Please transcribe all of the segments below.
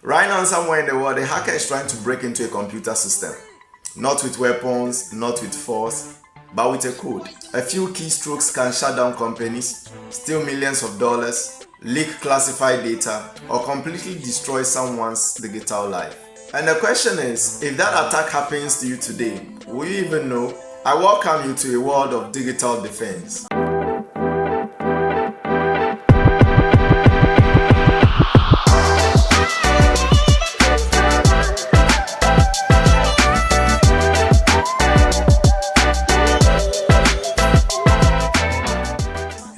Right now, somewhere in the world, a hacker is trying to break into a computer system. Not with weapons, not with force, but with a code. A few keystrokes can shut down companies, steal millions of dollars, leak classified data, or completely destroy someone's digital life. And the question is, if that attack happens to you today, will you even know? I welcome you to a world of digital defense.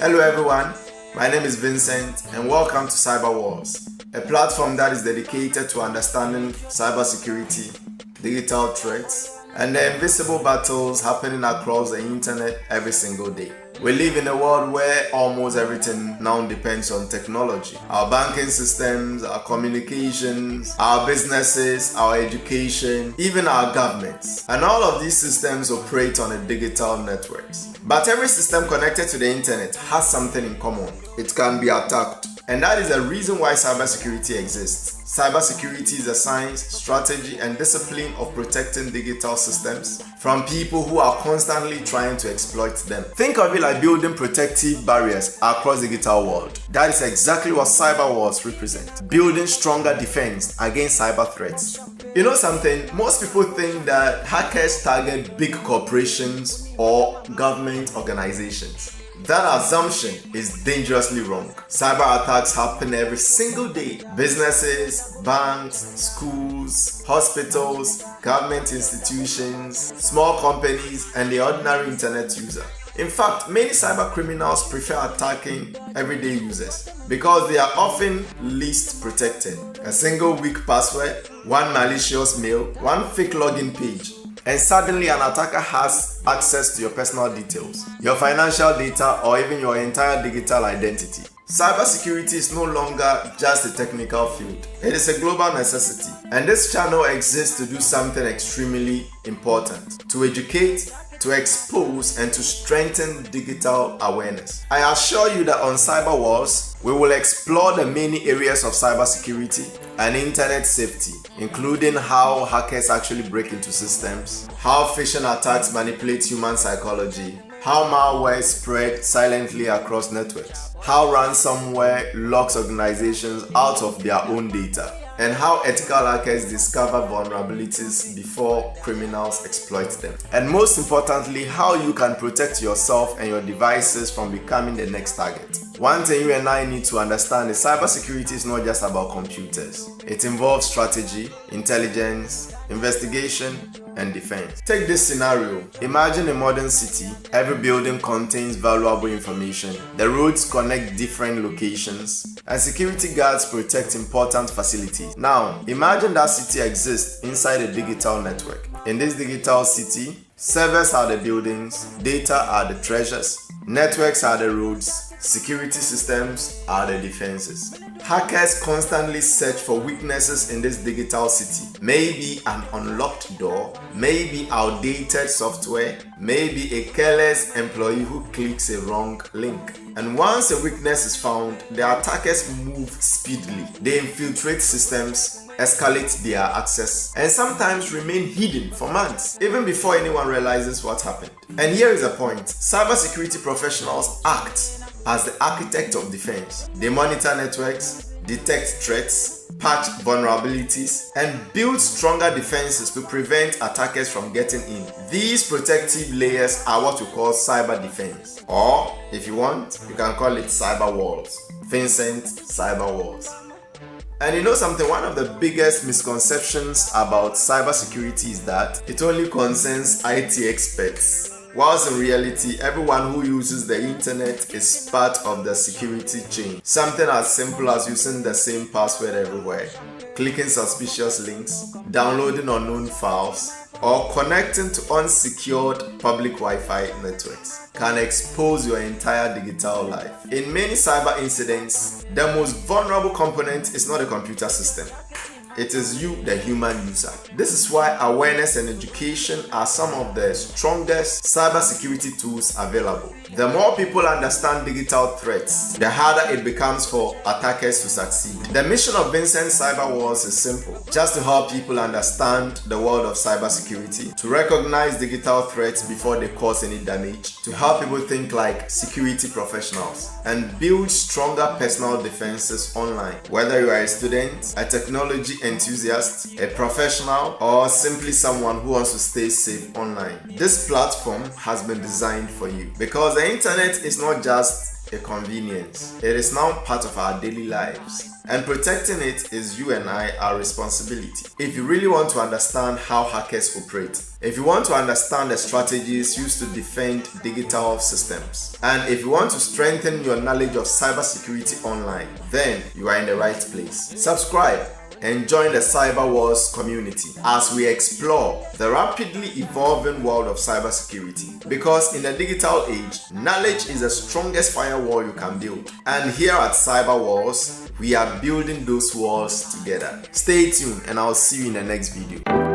Hello everyone, my name is Vincent and welcome to CyberWalls, a platform that is dedicated to understanding cybersecurity, digital threats, and the invisible battles happening across the internet every single day. We live in a world where almost everything now depends on technology. Our banking systems, our communications, our businesses, our education, even our governments. And all of these systems operate on a digital networks. But every system connected to the internet has something in common. It can be attacked. And that is the reason why cybersecurity exists. Cybersecurity is a science, strategy, and discipline of protecting digital systems from people who are constantly trying to exploit them. Think of it like building protective barriers across the digital world. That is exactly what CyberWalls represent. Building stronger defense against cyber threats. You know something? Most people think that hackers target big corporations or government organizations. That assumption is dangerously wrong. Cyber attacks happen every single day. Businesses, banks, schools, hospitals, government institutions, small companies, and the ordinary internet user. In fact, many cyber criminals prefer attacking everyday users because they are often least protected. A single weak password, one malicious mail, one fake login page, and suddenly an attacker has access to your personal details, your financial data, or even your entire digital identity. Cybersecurity is no longer just a technical field. It is a global necessity. And this channel exists to do something extremely important: to educate, to expose, and to strengthen digital awareness. I assure you that on CyberWalls, we will explore the many areas of cybersecurity and internet safety, including how hackers actually break into systems, how phishing attacks manipulate human psychology, how malware spread silently across networks, how ransomware locks organizations out of their own data, and how ethical hackers discover vulnerabilities before criminals exploit them. And most importantly, how you can protect yourself and your devices from becoming the next target. One thing you and I need to understand is cybersecurity is not just about computers. It involves strategy, intelligence, investigation, and defense. Take this scenario. Imagine a modern city. Every building contains valuable information. The roads connect different locations, and security guards protect important facilities. Now, imagine that city exists inside a digital network. In this digital city, servers are the buildings, data are the treasures, networks are the roads, security systems are the defenses. Hackers constantly search for weaknesses in this digital city. Maybe an unlocked door, maybe outdated software, maybe a careless employee who clicks a wrong link. And once a weakness is found, the attackers move speedily. They infiltrate systems, escalate their access, and sometimes remain hidden for months, even before anyone realizes what happened. And here is the point: cybersecurity professionals act as the architect of defense. They monitor networks, detect threats, patch vulnerabilities, and build stronger defenses to prevent attackers from getting in. These protective layers are what we call cyber defense, or if you want, you can call it cyber walls. Vincent, cyber walls. And you know something, one of the biggest misconceptions about cybersecurity is that it only concerns IT experts. Whilst in reality, everyone who uses the internet is part of the security chain. Something as simple as using the same password everywhere, clicking suspicious links, downloading unknown files, or connecting to unsecured public Wi-Fi networks can expose your entire digital life. In many cyber incidents, the most vulnerable component is not a computer system. it is you, the human user. This is why awareness and education are some of the strongest cybersecurity tools available. The more people understand digital threats, the harder it becomes for attackers to succeed. The mission of Vincent CyberWalls is simple: just to help people understand the world of cybersecurity, to recognize digital threats before they cause any damage, to help people think like security professionals, and build stronger personal defenses online. Whether you are a student, a technology enthusiast, a professional, or simply someone who wants to stay safe online, this platform has been designed for you, because the internet is not just a convenience, it is now part of our daily lives, and protecting it is you and I, our responsibility. If you really want to understand how hackers operate, if you want to understand the strategies used to defend digital systems, and if you want to strengthen your knowledge of cybersecurity online, then you are in the right place. Subscribe and join the CyberWalls community as we explore the rapidly evolving world of cybersecurity. Because in the digital age, knowledge is the strongest firewall you can build. And here at CyberWalls, we are building those walls together. Stay tuned and I'll see you in the next video.